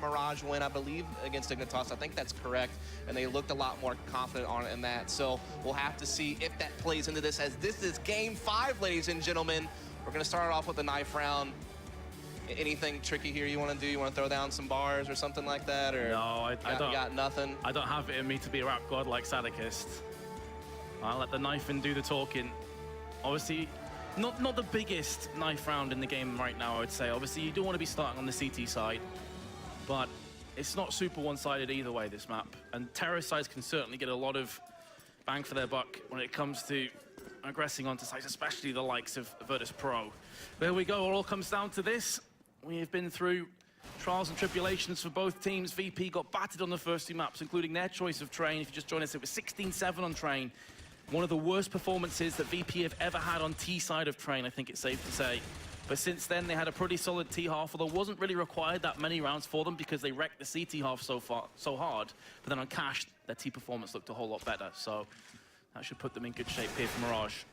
Mirage win, I believe, against Dignitas. I think that's correct, and they looked a lot more confident on it in that. So we'll have to see if that plays into this, as this is game 5, ladies and gentlemen. We're gonna start off with the knife round. Anything tricky here you want to do? You want to throw down some bars or something like that? Or no, I don't. Got nothing? I don't have it in me to be a rap god like Sadikist. I'll let the knifing do the talking. Obviously, not the biggest knife round in the game right now, I would say. Obviously, you do want to be starting on the CT side, but it's not super one-sided either way, this map. And terrorist sides can certainly get a lot of bang for their buck when it comes to aggressing onto sites, especially the likes of Virtus.Pro. There we go, it all comes down to this. We have been through trials and tribulations for both teams. VP got battered on the first 2 maps, including their choice of Train. If you just joined us, it was 16-7 on Train. One of the worst performances that VP have ever had on T side of Train, I think it's safe to say. But since then, they had a pretty solid T half, although it wasn't really required that many rounds for them because they wrecked the CT half so hard. But then on Cash, their T performance looked a whole lot better. So that should put them in good shape here for Mirage.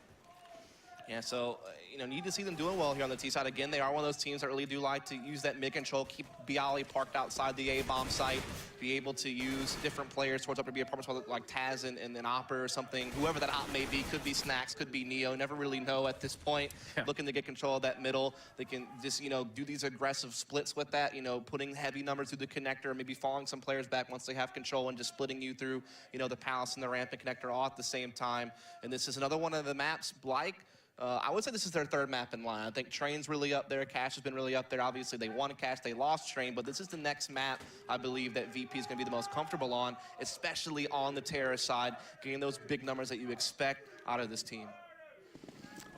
Yeah, so, you know, need to see them doing well here on the T side. Again, they are one of those teams that really do like to use that mid control, keep Bialy parked outside the A-bomb site, be able to use different players towards upper B apartments like Taz and Opper or something. Whoever that op may be, could be Snacks, could be Neo, never really know at this point. Yeah. Looking to get control of that middle. They can just, you know, do these aggressive splits with that, you know, putting heavy numbers through the connector, maybe falling some players back once they have control and just splitting you through, you know, the Palace and the ramp and connector all at the same time. And this is another one of the maps, like, I would say this is their 3rd map in line. I think Train's really up there. Cash has been really up there. Obviously, they won Cash, they lost Train, but this is the next map I believe that VP is going to be the most comfortable on, especially on the terrorist side, getting those big numbers that you expect out of this team.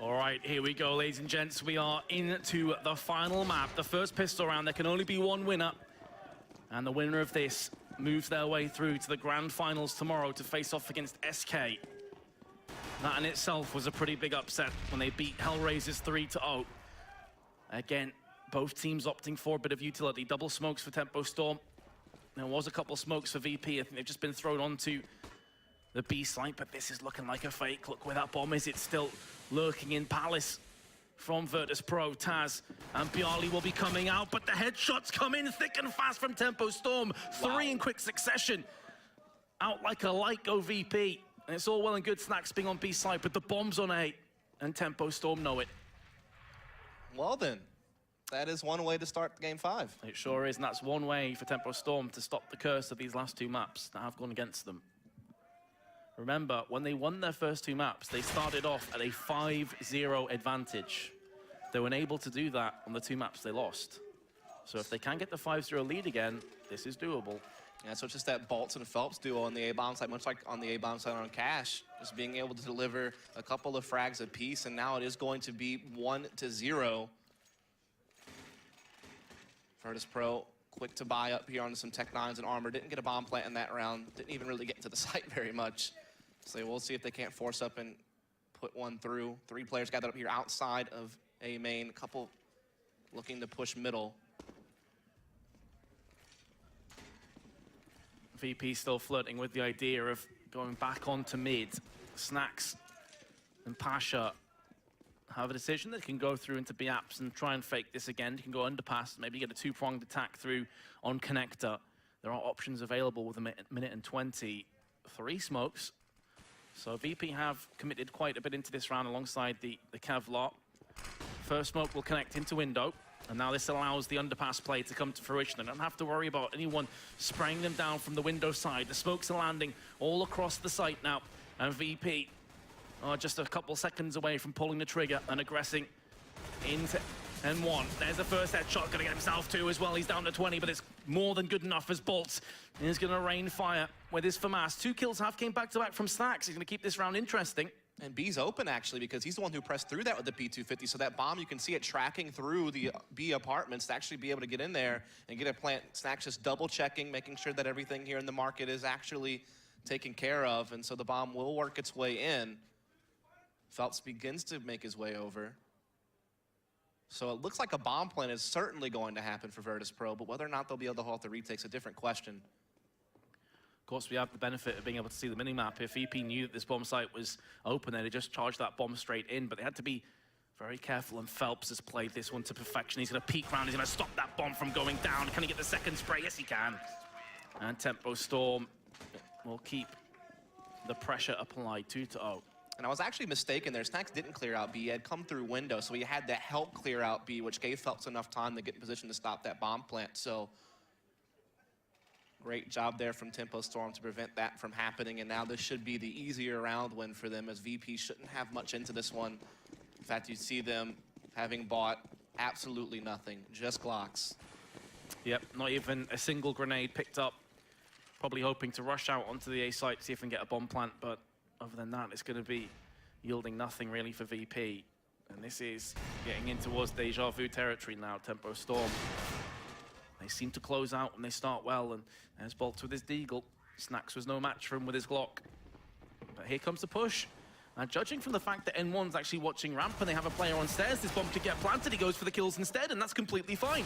All right, here we go, ladies and gents. We are into the final map, the first pistol round. There can only be one winner, and the winner of this moves their way through to the grand finals tomorrow to face off against SK. That in itself was a pretty big upset when they beat Hellraisers 3-0. Again, both teams opting for a bit of utility. Double smokes for Tempo.Storm. There was a couple smokes for VP. I think they've just been thrown onto the B site, but this is looking like a fake. Look where that bomb is. It's still lurking in Palace from Virtus.Pro. Taz and Bialy will be coming out, but the headshots come in thick and fast from Tempo.Storm. Wow. 3 in quick succession. Out like a light go VP. And it's all well and good Snacks being on B side, but the bomb's on A, and Tempo.Storm know it. Well then, that is one way to start game 5. It sure is, and that's one way for Tempo.Storm to stop the curse of these last 2 maps that have gone against them. Remember, when they won their first 2 maps, they started off at a 5-0 advantage. They were unable to do that on the 2 maps they lost. So if they can get the 5-0 lead again, this is doable. Yeah, so it's just that Bolts and Phelps duo on the A-bomb side, much like on the A-bomb side on Cash, just being able to deliver a couple of frags apiece, and now it is going to be 1-0. Virtus.Pro quick to buy up here on some Tech 9s and armor. Didn't get a bomb plant in that round. Didn't even really get into the site very much. So we'll see if they can't force up and put one through. 3 players gathered up here outside of A main. A couple looking to push middle. VP still flirting with the idea of going back onto mid. Snacks and Pasha have a decision. They can go through into B-apps and try and fake this again. You can go underpass, maybe get a 2-pronged attack through on connector. There are options available with a minute and 20. 3 smokes. So VP have committed quite a bit into this round alongside the Kev lot. First smoke will connect into window. And now this allows the underpass play to come to fruition. They don't have to worry about anyone spraying them down from the window side. The smokes are landing all across the site now. And VP are just a couple seconds away from pulling the trigger and aggressing into N1. There's the first headshot, gonna get himself 2 as well. He's down to 20, but it's more than good enough as Bolts is gonna rain fire with his FAMAS. 2 kills have came back-to-back from Snacks. He's gonna keep this round interesting. And B's open, actually, because he's the one who pressed through that with the P250. So that bomb, you can see it tracking through the B apartments to actually be able to get in there and get a plant. Snacks just double-checking, making sure that everything here in the market is actually taken care of. And so the bomb will work its way in. Phelps begins to make his way over. So it looks like a bomb plant is certainly going to happen for Virtus.Pro, but whether or not they'll be able to hold the retake's a different question. Of course, we have the benefit of being able to see the minimap. If EP knew that this bomb site was open, they'd just charged that bomb straight in, but they had to be Very careful, and Phelps has played this one to perfection. He's going to peek round, he's going to stop that bomb from going down. Can he get the second spray? Yes, he can. And Tempo.Storm will keep the pressure applied, 2-0. And I was actually mistaken there. Snacks didn't clear out B. He had come through window, so he had to help clear out B, which gave Phelps enough time to get in position to stop that bomb plant. So great job there from Tempo.Storm to prevent that from happening. And now this should be the easier round win for them, as VP shouldn't have much into this one. In fact, you see them having bought absolutely nothing, just Glocks. Yep, not even a single grenade picked up. Probably hoping to rush out onto the A site, see if we can get a bomb plant, but other than that, it's going to be yielding nothing really for VP. And this is getting in towards deja vu territory now, Tempo.Storm. They seem to close out and they start well, and there's Bolts with his Deagle. Snacks was no match for him with his Glock. But here comes the push. And judging from the fact that N1's actually watching ramp and they have a player on stairs, this bomb could get planted. He goes for the kills instead, and that's completely fine.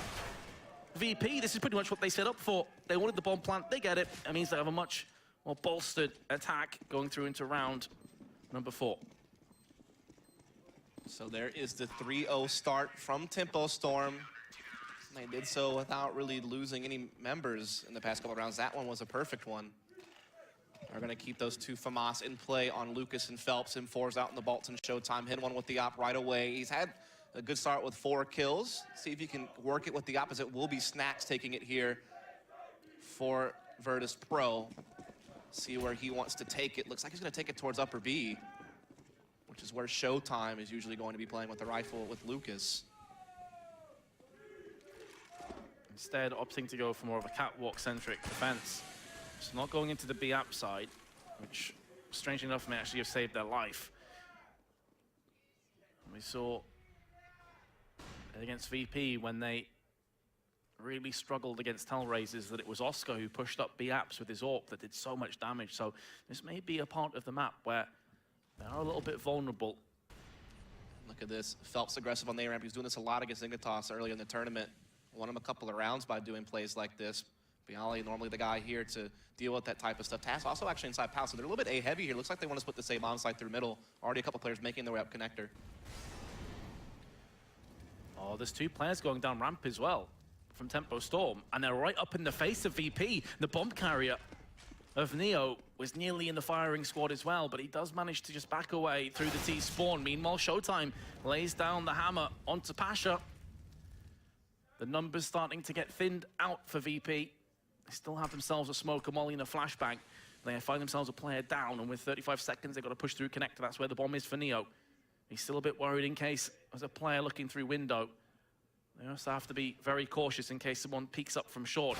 VP, this is pretty much what they set up for. They wanted the bomb plant, they get it. That means they have a much more bolstered attack going through into round number 4. So there is the 3-0 start from Tempo.Storm. They did so without really losing any members in the past couple of rounds. That one was a perfect one. They're going to keep those two FAMAS in play on Lucas and Phelps. M4's out in the Bolts and Showtime. Hit one with the op right away. He's had a good start with 4 kills. See if he can work it with the opposite. Will be Snacks taking it here for Virtus.Pro. See where he wants to take it. Looks like he's going to take it towards upper B, which is where Showtime is usually going to be playing with the rifle with Lucas. Instead, opting to go for more of a catwalk-centric defense. So not going into the B app side, which, strangely enough, may actually have saved their life. We saw against VP when they really struggled against Hellraisers that it was Oscar who pushed up B apps with his AWP that did so much damage. So this may be a part of the map where they are a little bit vulnerable. Look at this. Phelps aggressive on the A-ramp. He was doing this a lot against Ingatos earlier in the tournament. Won him a couple of rounds by doing plays like this. Bialy, normally the guy here to deal with that type of stuff. Taz also actually inside Palace, so they're a little bit A-heavy here. Looks like they want to split this A-bomb side through middle. Already a couple players making their way up connector. Oh, there's 2 players going down ramp as well from Tempo.Storm, and they're right up in the face of VP. The bomb carrier of Neo was nearly in the firing squad as well, but he does manage to just back away through the T-spawn. Meanwhile, Showtime lays down the hammer onto Pasha. The numbers starting to get thinned out for VP. They still have themselves a smoke, a molly, and a flashbang. They find themselves a player down, and with 35 seconds, they've got to push through connector. That's where the bomb is for Neo. He's still a bit worried in case there's a player looking through window. They also have to be very cautious in case someone peeks up from short.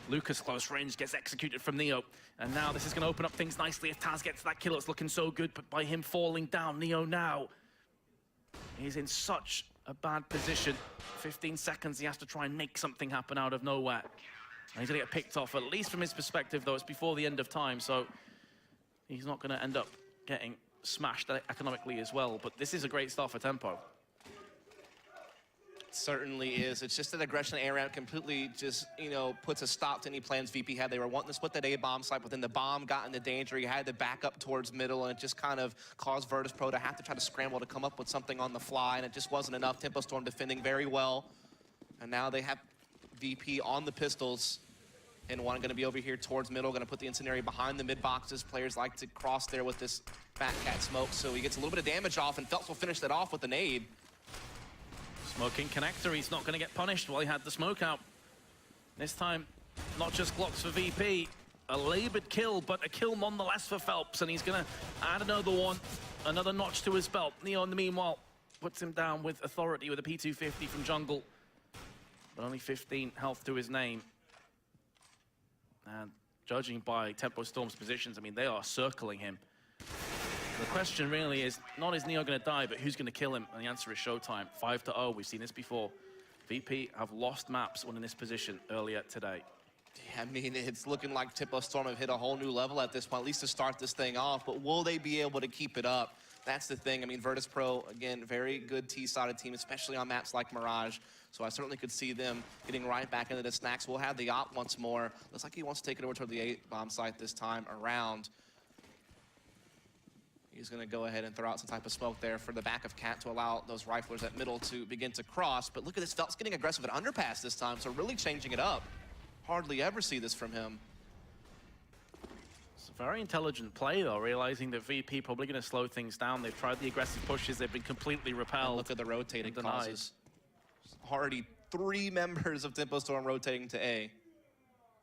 Lucas, close range, gets executed from Neo. And now this is going to open up things nicely if Taz gets that kill. It's looking so good, but by him falling down, Neo now is in such a bad position. 15 seconds, he has to try and make something happen out of nowhere. And he's going to get picked off, at least from his perspective, though. It's before the end of time, so he's not going to end up getting smashed economically as well. But this is a great start for Tempo. Certainly is. It's just that aggression A-ramp completely just, puts a stop to any plans VP had. They were wanting to split that A-bomb site, but then the bomb got into danger. He had to back up towards middle, and it just kind of caused Virtus.Pro to have to try to scramble to come up with something on the fly, and it just wasn't enough. Tempo.Storm defending very well. And now they have VP on the pistols. And one going to be over here towards middle, going to put the incendiary behind the mid boxes. Players like to cross there with this Fat Cat smoke, so he gets a little bit of damage off, and Phelps will finish that off with a nade. Smoking connector, he's not going to get punished while he had the smoke out. This time, not just Glocks for VP, a labored kill, but a kill nonetheless for Phelps, and he's going to add another one, another notch to his belt. Neo, in the meanwhile, puts him down with authority with a P250 from jungle, but only 15 health to his name. And judging by Tempo.Storm's positions, I mean, they are circling him. The question really is, not is Neo going to die, but who's going to kill him? And the answer is Showtime. 5-0, we've seen this before. VP have lost maps when in this position earlier today. Yeah, I mean, it's looking like Tempo.Storm have hit a whole new level at this point, at least to start this thing off, but will they be able to keep it up? That's the thing. I mean, Virtus.Pro, again, very good T-sided team, especially on maps like Mirage. So I certainly could see them getting right back into the Snacks. We'll have the op once more. Looks like he wants to take it over toward the A-bomb site this time around. He's going to go ahead and throw out some type of smoke there for the back of Cat to allow those riflers at middle to begin to cross. But look at this, Phelps getting aggressive at underpass this time, so really changing it up. Hardly ever see this from him. It's a very intelligent play, though, realizing that VP probably going to slow things down. They've tried the aggressive pushes. They've been completely repelled. And look at the rotating causes. Already 3 members of Tempo.Storm rotating to A.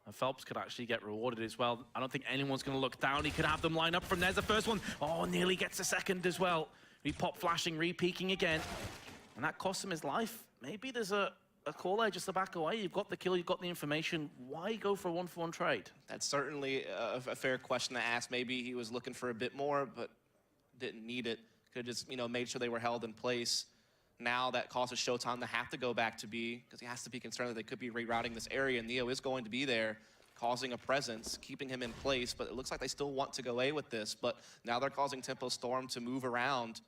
And Phelps could actually get rewarded as well. I don't think anyone's going to look down. He could have them line up from there's the first one. Oh, nearly gets a second as well. He pop flashing, re-peeking again. And that cost him his life. Maybe there's a call there just to back away. You've got the kill, you've got the information. Why go for a 1-for-1 trade? That's certainly a fair question to ask. Maybe he was looking for a bit more, but didn't need it. Could have just, made sure they were held in place. Now that causes Showtime to have to go back to B, because he has to be concerned that they could be rerouting this area, and Neo is going to be there, causing a presence, keeping him in place, but it looks like they still want to go A with this, but now they're causing Tempo.Storm to move around.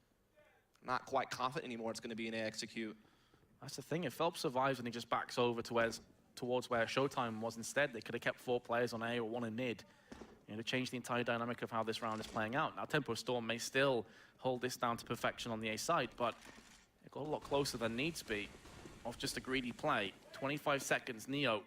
Not quite confident anymore it's going to be an A execute. That's the thing, if Phelps survives and he just backs over to towards where Showtime was instead, they could have kept 4 players on A or 1 in mid. To change the entire dynamic of how this round is playing out. Now Tempo.Storm may still hold this down to perfection on the A side, but it got a lot closer than needs be off just a greedy play. 25 seconds, Neo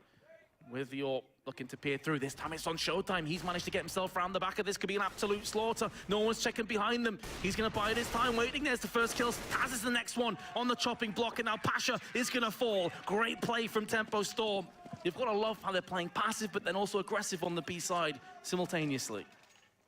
with your looking to peer through. This time it's on Showtime. He's managed to get himself around the back of this. Could be an absolute slaughter. No one's checking behind them. He's going to bide his time waiting. There's the first kill. Taz is the next one on the chopping block, and now Pasha is going to fall. Great play from Tempo.Storm. You've got to love how they're playing passive, but then also aggressive on the B side simultaneously.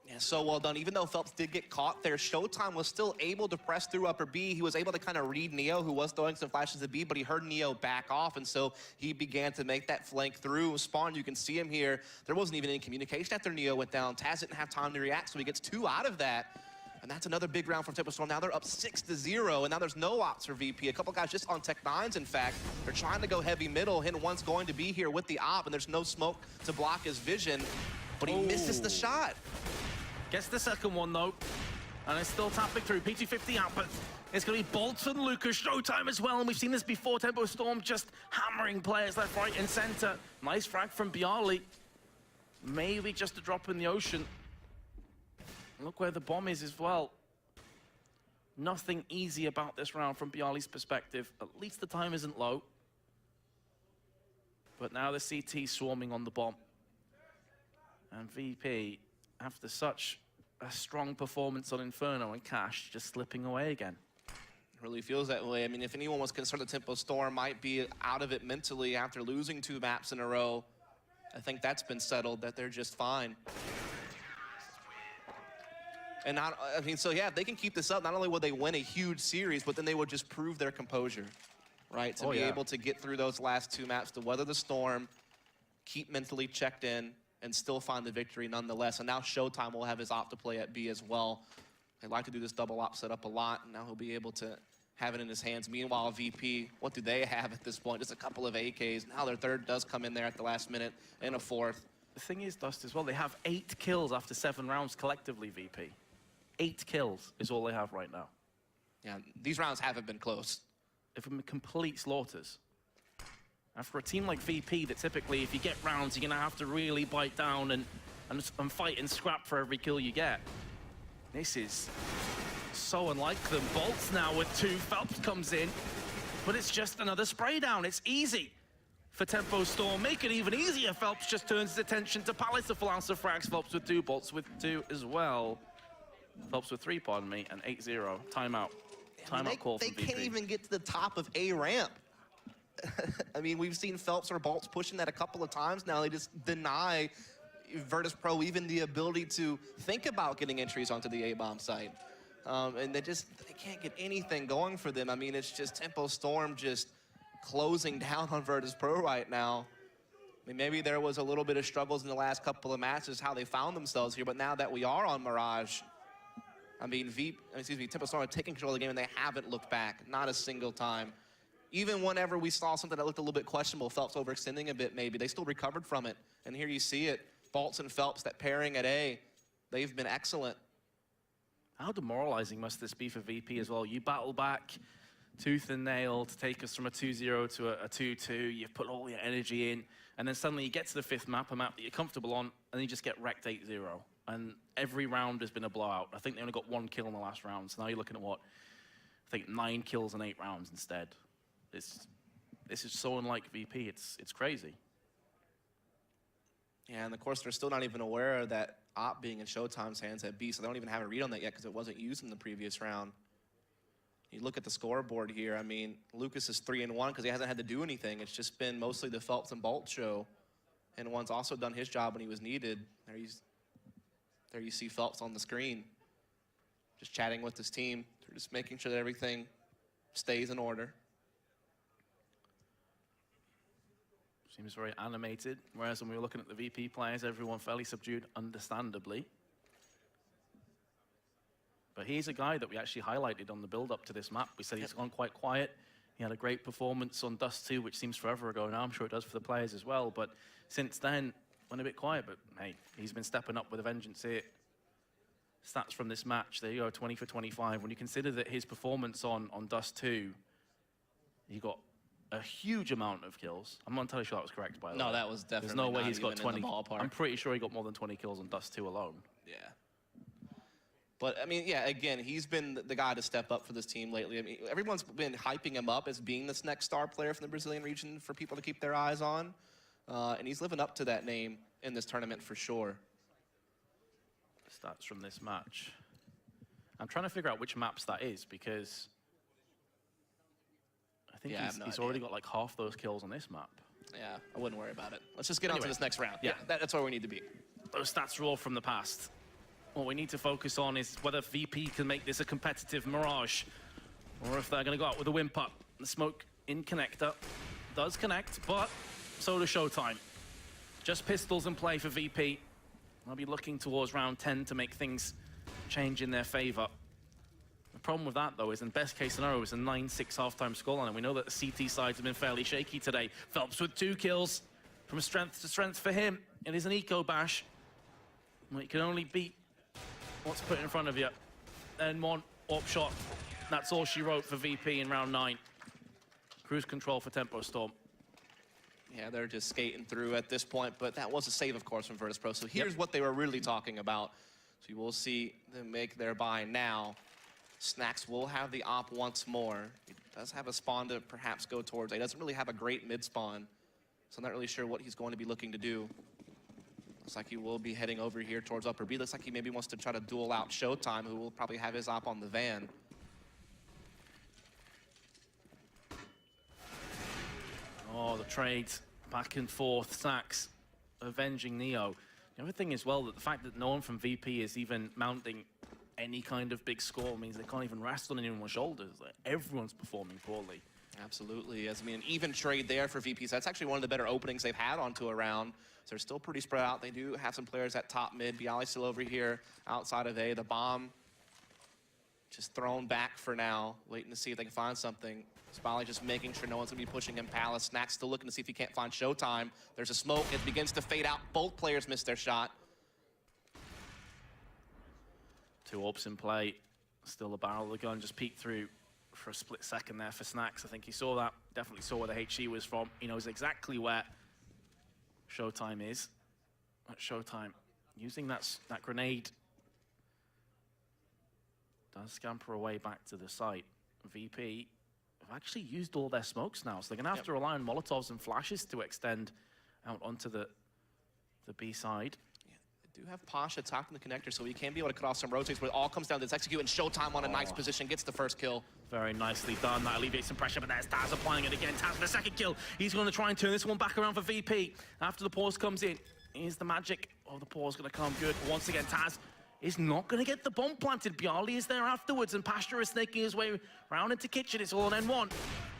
Yeah, so well done. Even though Phelps did get caught there, Showtime was still able to press through upper B. He was able to kind of read Neo, who was throwing some flashes at B, but he heard Neo back off, and so he began to make that flank through. Spawn, you can see him here. There wasn't even any communication after Neo went down. Taz didn't have time to react, so he gets 2 out of that. And that's another big round from Tempo.Storm. Now they're up 6-0, and now there's no ops for VP. A couple guys just on Tech 9s, in fact. They're trying to go heavy middle. Hidden One's going to be here with the op, and there's no smoke to block his vision, but he misses the shot. Gets the second one, though, and it's still tapping through. P250 out, but it's going to be Bolton, Lucas, Showtime as well, and we've seen this before. Tempo.Storm just hammering players left, right, and center. Nice frag from Bialy. Maybe just a drop in the ocean. Look where the bomb is as well. Nothing easy about this round from Bialy's perspective. At least the time isn't low. But now the CT swarming on the bomb. And VP, after such a strong performance on Inferno and Cash, just slipping away again. It really feels that way. I mean, if anyone was concerned that Tempo.Storm might be out of it mentally after losing 2 maps in a row, I think that's been settled, that they're just fine. And so yeah, if they can keep this up, not only will they win a huge series, but then they would just prove their composure, right? To be able to get through those last 2 maps, to weather the storm, keep mentally checked in, and still find the victory nonetheless. And now Showtime will have his op to play at B as well. They like to do this double op setup a lot, and now he'll be able to have it in his hands. Meanwhile, VP, what do they have at this point? Just a couple of AKs. Now their third does come in there at the last minute, and a 4th. The thing is, Dust, as well, they have 8 kills after 7 rounds collectively, VP. 8 kills is all they have right now. Yeah, these rounds haven't been close. They've been complete slaughters. And for a team like VP, that typically, if you get rounds, you're going to have to really bite down and fight and scrap for every kill you get. This is so unlike them. Bolts now with 2. Phelps comes in, but it's just another spray down. It's easy for Tempo.Storm. Make it even easier. Phelps just turns his attention to Palace. The full answer frags. Phelps with 2, Bolts with 2 as well. Phelps with 3, pardon me, and 8-0. Timeout. Timeout call from VP. They can't even get to the top of A ramp. I mean, we've seen Phelps or Bolts pushing that a couple of times now. They just deny Virtus.Pro even the ability to think about getting entries onto the A-bomb site. And they can't get anything going for them. I mean, it's just Tempo.Storm just closing down on Virtus.Pro right now. I mean, maybe there was a little bit of struggles in the last couple of matches, how they found themselves here, but now that we are on Mirage, I mean, Tempo.Storm are taking control of the game, and they haven't looked back, not a single time. Even whenever we saw something that looked a little bit questionable, Phelps overextending a bit maybe, they still recovered from it. And here you see it, Bolts and Phelps, that pairing at A, they've been excellent. How demoralizing must this be for VP as well? You battle back tooth and nail to take us from a 2-0 to a 2-2. You've put all your energy in, and then suddenly you get to the 5th map, a map that you're comfortable on, and you just get wrecked 8-0. and every round has been a blowout. I think they only got 1 kill in the last round, so now you're looking at what? I think 9 kills in 8 rounds instead. This is so unlike VP, it's crazy. Yeah, and of course, they're still not even aware of that op being in Showtime's hands at B, so they don't even have a read on that yet because it wasn't used in the previous round. You look at the scoreboard here, I mean, Lucas is 3-1 because he hasn't had to do anything. It's just been mostly the Phelps and Bolt show. And one's also done his job when he was needed. There you see Phelps on the screen, just chatting with his team, just making sure that everything stays in order. Seems very animated, whereas when we were looking at the VP players, everyone fairly subdued, understandably. But he's a guy that we actually highlighted on the build-up to this map. We said he's gone quite quiet. He had a great performance on Dust 2, which seems forever ago now. I'm sure it does for the players as well. But since then, went a bit quiet. But hey, he's been stepping up with a vengeance here. Stats from this match, there you go, 20 for 25. When you consider that his performance on Dust 2, he got a huge amount of kills. I'm not entirely sure that was correct, by the way. No, that was definitely There's no way not he's got even 20. in the ballpark. I'm pretty sure he got more than 20 kills on Dust 2 alone. Yeah. But, I mean, yeah, again, he's been the guy to step up for this team lately. I mean, everyone's been hyping him up as being this next star player from the Brazilian region for people to keep their eyes on. And he's living up to that name in this tournament for sure. Stats from this match. I'm trying to figure out which maps that is because I think he's already got like half those kills on this map. Yeah, I wouldn't worry about it. Let's just get on to this next round. Yeah, that's where we need to be. Those stats are all from the past. What we need to focus on is whether VP can make this a competitive Mirage or if they're going to go out with a Wimp up. The smoke in connector does connect, but so does Showtime. Just pistols in play for VP. They'll be looking towards round 10 to make things change in their favor. The problem with that, though, is in best case scenario, it's a 9-6 halftime scoreline, and we know that the CT sides have been fairly shaky today. Phelps with 2 kills, from strength to strength for him. It is an eco bash. Well, you can only beat what's put in front of you. Then one AWP shot. That's all she wrote for VP in round 9. Cruise control for Tempo.Storm. Yeah, they're just skating through at this point, but that was a save, of course, from Virtus.Pro. So here's what they were really talking about. So you will see them make their buy now. Snacks will have the op once more. He does have a spawn to perhaps go towards. He doesn't really have a great mid spawn, so I'm not really sure what he's going to be looking to do. Looks like he will be heading over here towards upper B. Looks like he maybe wants to try to duel out Showtime, who will probably have his op on the van. Oh, the trades back and forth. Snacks avenging Neo. The other thing as well, that the fact that no one from VP is even mounting any kind of big score means they can't even rest on anyone's shoulders. Like, everyone's performing poorly. Absolutely. As I mean, an even trade there for VP. So that's actually one of the better openings they've had onto a round. So they're still pretty spread out. They do have some players at top mid. Bialy's still over here outside of A. The bomb just thrown back for now, waiting to see if they can find something. Spally just making sure no one's going to be pushing him. Palace. Snack's still looking to see if he can't find Showtime. There's a smoke. It begins to fade out. Both players missed their shot. 2 AWPs in play. Still the barrel of the gun just peeked through for a split second there for Snacks. I think he saw that. Definitely saw where the HE was from. He knows exactly where Showtime is. At Showtime, using that grenade, does scamper away back to the site. VP have actually used all their smokes now, so they're gonna have to rely on Molotovs and flashes to extend out onto the B side. Do have Pasha attacking the connector, so he can be able to cut off some rotates, but it all comes down to this execute, and Showtime on a nice position, gets the first kill. Very nicely done. That alleviates some pressure, but there's Taz applying it again. Taz for the second kill. He's going to try and turn this one back around for VP. After the pause comes in, here's the magic. Oh, the pause going to come good. But once again, Taz is not going to get the bomb planted. Bialy is there afterwards, and Pasha is snaking his way round into kitchen. It's all on N1.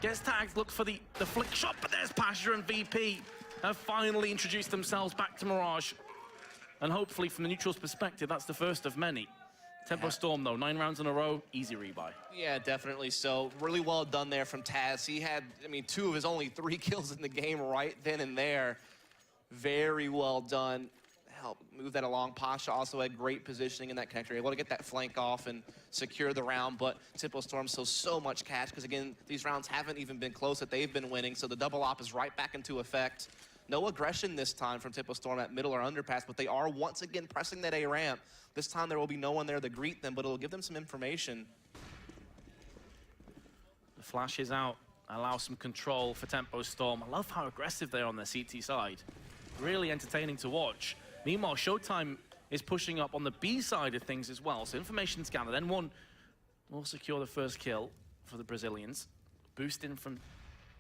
Gets tagged, looks for the flick shot, but there's Pasha, and VP have finally introduced themselves back to Mirage. And hopefully, from the neutral's perspective, that's the first of many. Tempo.Storm, though, 9 rounds in a row, easy rebuy. Yeah, definitely so. Really well done there from Taz. He had, I mean, 2 of his only 3 kills in the game right then and there. Very well done. Help move that along. Pasha also had great positioning in that connector, able to get that flank off and secure the round, but Tempo.Storm still so much cash, because again, these rounds haven't even been close that they've been winning, so the double op is right back into effect. No aggression this time from Tempo.Storm at middle or underpass, but they are once again pressing that A ramp. This time there will be no one there to greet them, but it'll give them some information. The flash is out, allow some control for Tempo.Storm. I love how aggressive they are on their CT side. Really entertaining to watch. Meanwhile, Showtime is pushing up on the B side of things as well. So information scanner, then one will secure the first kill for the Brazilians. Boost in from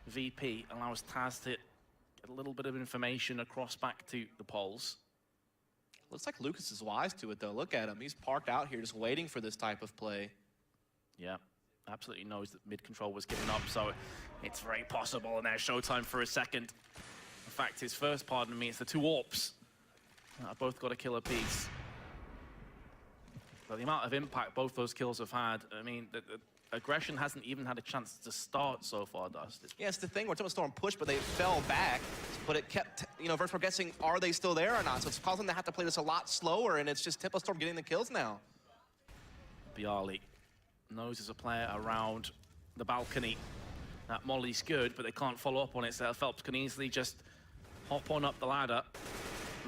VP allows Taz to get a little bit of information across back to the Poles. Looks like Lucas is wise to it though. Look at him, he's parked out here just waiting for this type of play. Yeah, absolutely knows that mid control was given up, so it's very possible, and there's Showtime for a second. In fact, his first, pardon me, it's the two AWPs. Both got a kill apiece. But the amount of impact both those kills have had, I mean, the aggression hasn't even had a chance to start so far, Dust. Yeah, it's the thing where Tempo.Storm pushed, but they fell back. But it kept, you know, Virtus.Pro guessing, are they still there or not? So it's causing them to have to play this a lot slower, and it's just Tempo.Storm getting the kills now. Bialy knows there's a player around the balcony. That molly's good, but they can't follow up on it, so Phelps can easily just hop on up the ladder.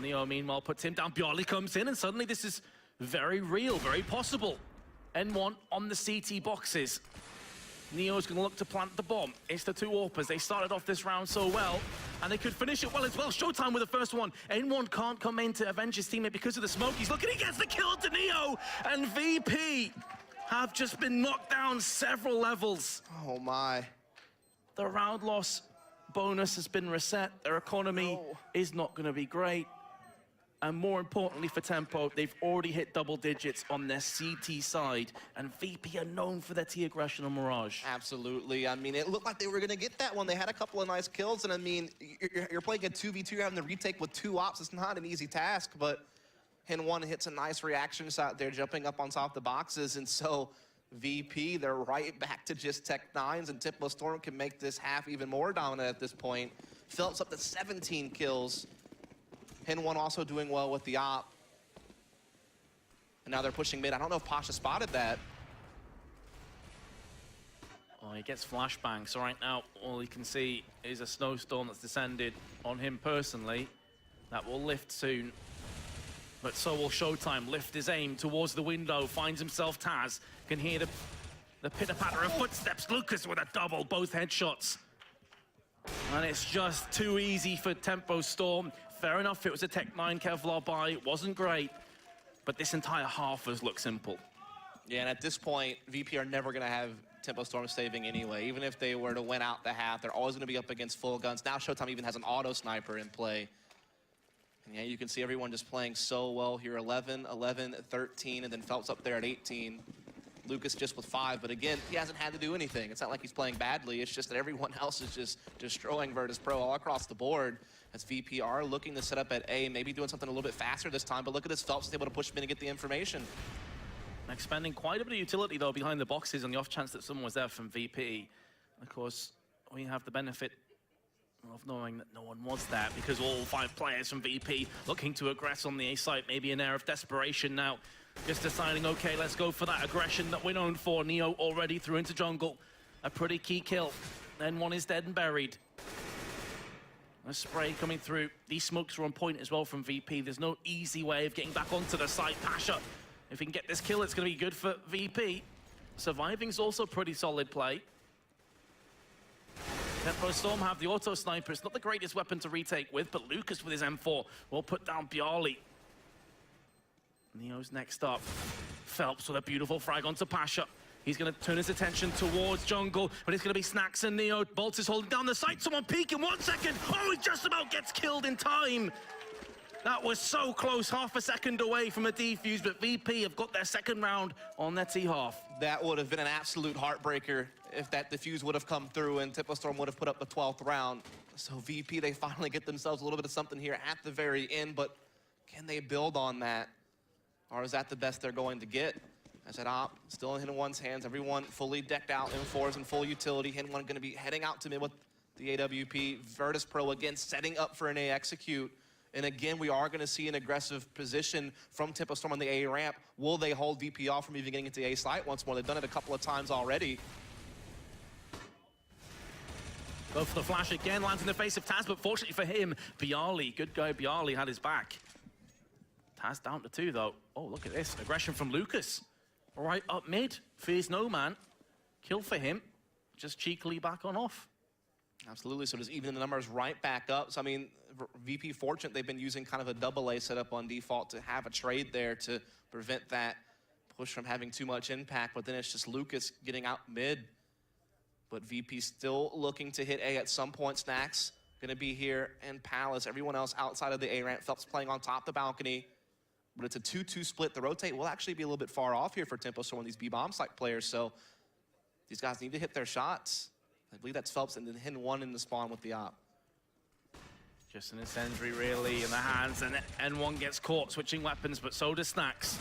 Neo, meanwhile, puts him down. Bialy comes in, and suddenly this is very real, very possible. N1 on the CT boxes. Neo's going to look to plant the bomb. It's the two AWPers. They started off this round so well, and they could finish it well as well. Showtime with the first one. N1 can't come in to avenge his teammate because of the smoke. He's looking, he gets the kill to Neo, and VP have just been knocked down several levels. Oh my. The round loss bonus has been reset. Their economy is not going to be great. And more importantly for Tempo, they've already hit double digits on their CT side, and VP are known for their T aggression on Mirage. Absolutely. I mean, it looked like they were going to get that one. They had a couple of nice kills, and I mean, you're playing a 2v2, you're having to retake with two ops. It's not an easy task, but N1 hits a nice reaction shot there, jumping up on top of the boxes, and so VP, they're right back to just Tech-9s, and Tempo.Storm can make this half even more dominant at this point. Phelps up to 17 kills. N1 also doing well with the op. And now they're pushing mid. I don't know if Pasha spotted that. Oh, he gets flashbang, so right now all he can see is a snowstorm that's descended on him personally. That will lift soon. But so will Showtime. Lift his aim towards the window, finds himself Taz. Can hear the pitter-patter of footsteps. Lucas with a double, both headshots. And it's just too easy for Tempo.Storm. Fair enough, it was a Tech-9 Kevlar buy. It wasn't great, but this entire half has looked simple. Yeah, and at this point, VP are never going to have Tempo.Storm saving anyway. Even if they were to win out the half, they're always going to be up against full guns. Now Showtime even has an auto sniper in play. And yeah, you can see everyone just playing so well here. 11, 11, 13, and then Phelps up there at 18. Lucas just with 5, but again, he hasn't had to do anything. It's not like he's playing badly. It's just that everyone else is just destroying Virtus.Pro all across the board. As VP are looking to set up at A, maybe doing something a little bit faster this time, but look at this, Phelps is able to push him in and get the information. Expending quite a bit of utility, though, behind the boxes on the off chance that someone was there from VP. Of course, we have the benefit of knowing that no one was there because all 5 players from VP looking to aggress on the A site, maybe an air of desperation now. Just deciding, okay, let's go for that aggression that we're known for. Neo already through into jungle. A pretty key kill. Then one is dead and buried. A spray coming through. These smokes are on point as well from VP. There's no easy way of getting back onto the site. Pasha, if he can get this kill, it's going to be good for VP. Surviving's also pretty solid play. Tempo.Storm have the auto sniper. It's not the greatest weapon to retake with, but Lucas with his M4 will put down Bialy. Neo's next up. Phelps with a beautiful frag onto Pasha. He's going to turn his attention towards jungle, but it's going to be Snacks and Neo. Bolt is holding down the site. Someone peek in 1 second. Oh, he just about gets killed in time. That was so close, half a second away from a defuse, but VP have got their second round on their T-half. That would have been an absolute heartbreaker if that defuse would have come through and Tempo.Storm would have put up the 12th round. So VP, they finally get themselves a little bit of something here at the very end, but can they build on that? Or is that the best they're going to get? As that op still in N1's hands, everyone fully decked out, M4s and full utility. N1 going to be heading out to mid with the AWP. Virtus.Pro again setting up for an A execute. And again, we are going to see an aggressive position from Tempo.Storm on the A ramp. Will they hold VP off from even getting into A site once more? They've done it a couple of times already. Go for the flash again, lands in the face of Taz, but fortunately for him, Bialy, good guy Bialy, had his back. Taz down to 2 though. Oh, look at this, aggression from Lucas. Right up mid, fears no man. Kill for him, just cheekily back on off. Absolutely, so just even the numbers right back up. So I mean, VP fortunate they've been using kind of a double A setup on default to have a trade there to prevent that push from having too much impact, but then it's just Lucas getting out mid. But VP still looking to hit A at some point. Snacks gonna be here, and Palace, everyone else outside of the A ramp. Phelps playing on top of the balcony, but it's a 2-2 split. The rotate will actually be a little bit far off here for Tempo.Storm, these B-bomb site players, so these guys need to hit their shots. I believe that's Phelps, and then Hen 1 in the spawn with the op. Just an incendiary really in the hands, and N1 gets caught switching weapons, but so does Snacks.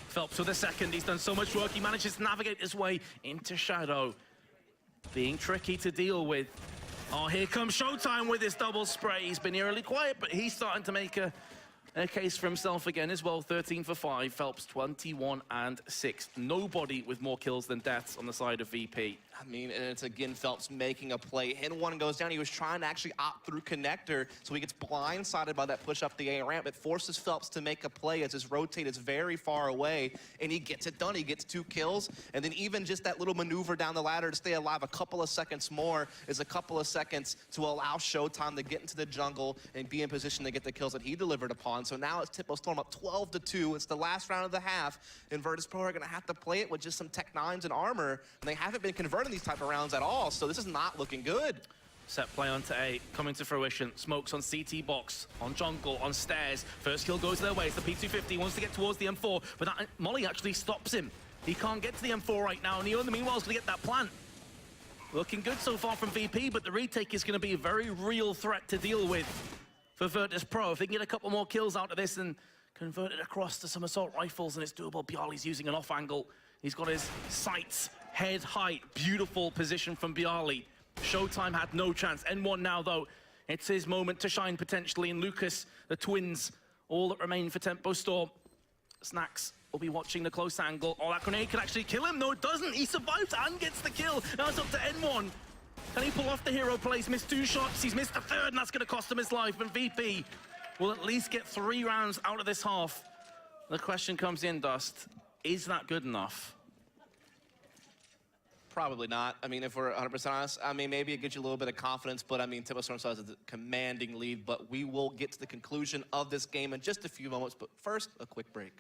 Phelps with a second, he's done so much work, he manages to navigate his way into Shadow. Being tricky to deal with. Oh, here comes Showtime with his double spray. He's been eerily quiet, but he's starting to make a case for himself again as well. 13 for 5, Phelps 21 and 6. Nobody with more kills than deaths on the side of VP. I mean, and it's again Phelps making a play. Hen 1 goes down. He was trying to actually opt through connector, so he gets blindsided by that push up the A ramp. It forces Phelps to make a play as his rotate is very far away, and he gets it done. He gets 2 kills, and then even just that little maneuver down the ladder to stay alive a couple of seconds more is a couple of seconds to allow Showtime to get into the jungle and be in position to get the kills that he delivered upon. So now it's Tempo.Storm up 12-2. It's the last round of the half, and Virtus.Pro are going to have to play it with just some Tech 9s and armor, and they haven't been converting these type of rounds at all, so this is not looking good. Set play onto A, coming to fruition. Smokes on CT box, on jungle, on stairs. First kill goes their way. It's the P250, wants to get towards the M4, but that Molly actually stops him. He can't get to the M4 right now, and Neo in the meanwhile is going to get that plant. Looking good so far from VP, but the retake is going to be a very real threat to deal with for Virtus.Pro. If they can get a couple more kills out of this and convert it across to some assault rifles, and it's doable. Bialy's using an off angle. He's got his sights head height. Beautiful position from Bialy. Showtime had no chance. N1 now, though. It's his moment to shine, potentially. And Lucas, the twins, all that remain for Tempo.Storm. Snacks will be watching the close angle. Oh, that grenade can actually kill him. No, it doesn't. He survives and gets the kill. Now it's up to N1. Can he pull off the hero play? He's missed 2 shots. He's missed a 3rd, and that's going to cost him his life. And VP will at least get 3 rounds out of this half. The question comes in, Dust. Is that good enough? Probably not. I mean, if we're 100% honest, I mean, maybe it gives you a little bit of confidence, but I mean, Tempo.Storm still has a commanding lead, but we will get to the conclusion of this game in just a few moments. But first, a quick break.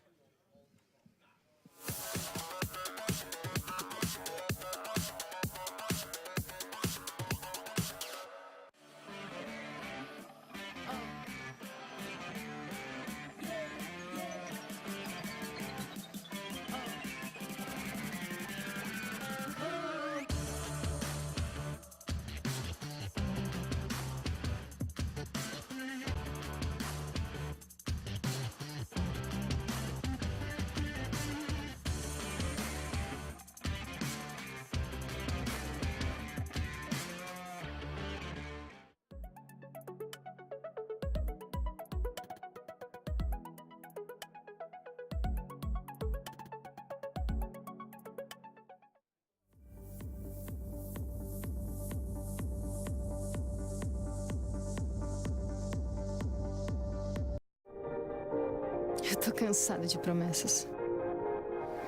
Eu tô cansada de promessas.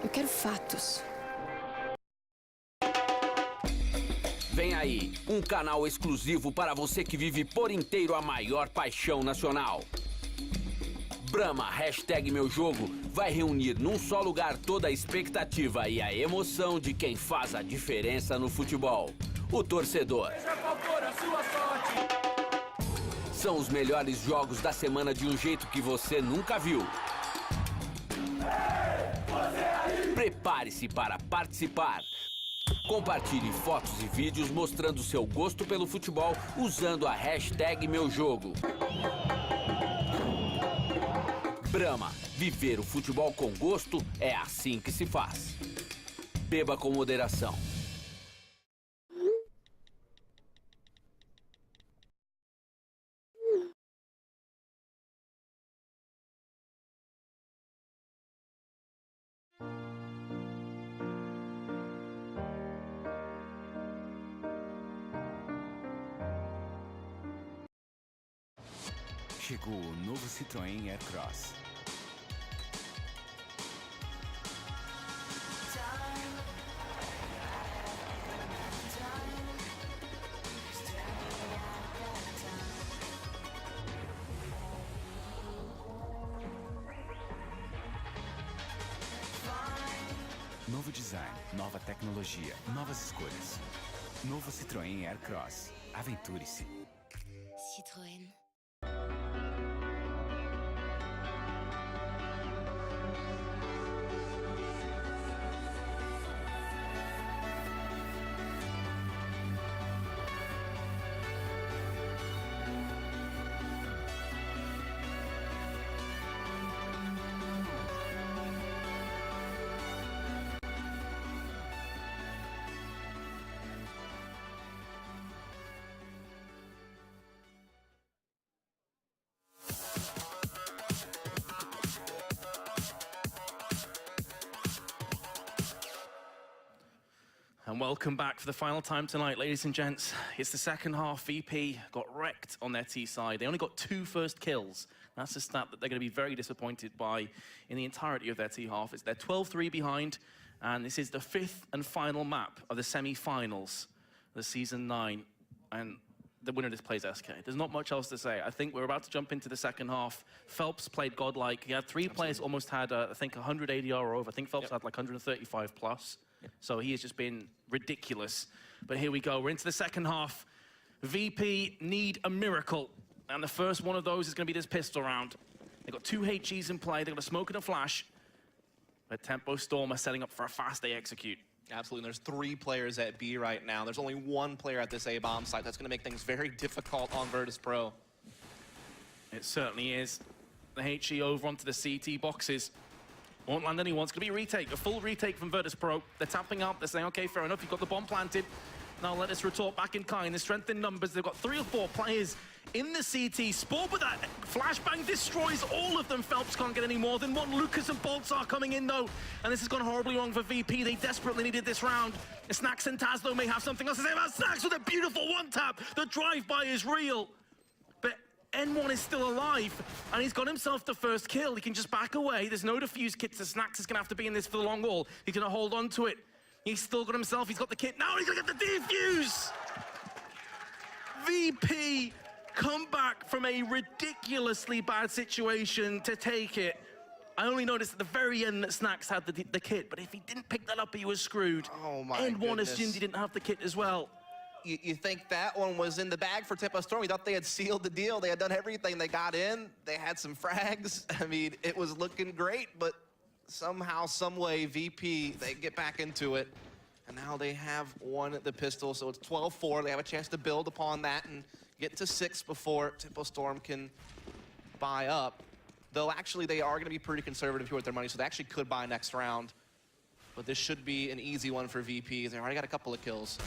Eu quero fatos. Vem aí, um canal exclusivo para você que vive por inteiro a maior paixão nacional. Brahma, #meu jogo, vai reunir num só lugar toda a expectativa e a emoção de quem faz a diferença no futebol. O torcedor. Seja qual for a sua sorte. São os melhores jogos da semana de um jeito que você nunca viu. Prepare-se para participar. Compartilhe fotos e vídeos mostrando seu gosto pelo futebol usando a #meujogo. Brahma, viver o futebol com gosto é assim que se faz. Beba com moderação. Chegou o novo Citroën Aircross. Novo design, nova tecnologia, novas escolhas. Novo Citroën Aircross. Aventure-se. Citroën. And welcome back for the final time tonight, ladies and gents. It's the second half. VP got wrecked on their T side. They only got 2 first kills. That's a stat that they're going to be very disappointed by in the entirety of their T half. It's they're 12-3 behind, and this is the 5th and final map of the semi-finals, the Season 9. And the winner of this plays SK. There's not much else to say. I think we're about to jump into the second half. Phelps played godlike. He had 3 players almost had, I think, 100 ADR or over. I think Phelps had like 135 plus. So he has just been ridiculous. But here we go. We're into the second half. VP need a miracle. And the first one of those is going to be this pistol round. They've got 2 HGs in play. They've got a smoke and a flash. But Tempo.Storm are setting up for a fast A execute. Absolutely. And there's 3 players at B right now. There's only 1 player at this A bomb site. That's going to make things very difficult on Virtus.Pro. It certainly is. The HE over onto the CT boxes. Won't land anyone. It's going to be a retake, a full retake from Virtus.Pro. They're tapping out. They're saying, okay, fair enough. You've got the bomb planted. Now let us retort back in kind. The strength in numbers. They've got 3 or 4 players in the CT. Sport with that flashbang destroys all of them. Phelps can't get any more than 1. Lucas and Bolts are coming in, though. And this has gone horribly wrong for VP. They desperately needed this round. Snacks and Taz, though, may have something else to say about Snacks with a beautiful one-tap. The drive-by is real. But N1 is still alive, and he's got himself the first kill. He can just back away. There's no defuse kit, so Snacks is going to have to be in this for the long haul. He's going to hold on to it. He's still got himself. He's got the kit. Now he's going to get the defuse! VP come back from a ridiculously bad situation to take it. I only noticed at the very end that Snacks had the kit, but if he didn't pick that up, he was screwed. Oh my N1 goodness. assumed he didn't have the kit as well. You think that one was in the bag for Tempo.Storm? We thought they had sealed the deal. They had done everything. They got in. They had some frags. I mean, it was looking great, but somehow, some way, VP, they get back into it. And now they have won the pistol, so it's 12-4. They have a chance to build upon that and get to 6 before Tempo.Storm can buy up. Though, actually, they are going to be pretty conservative here with their money, so they actually could buy next round. But this should be an easy one for VP. They already got a couple of kills.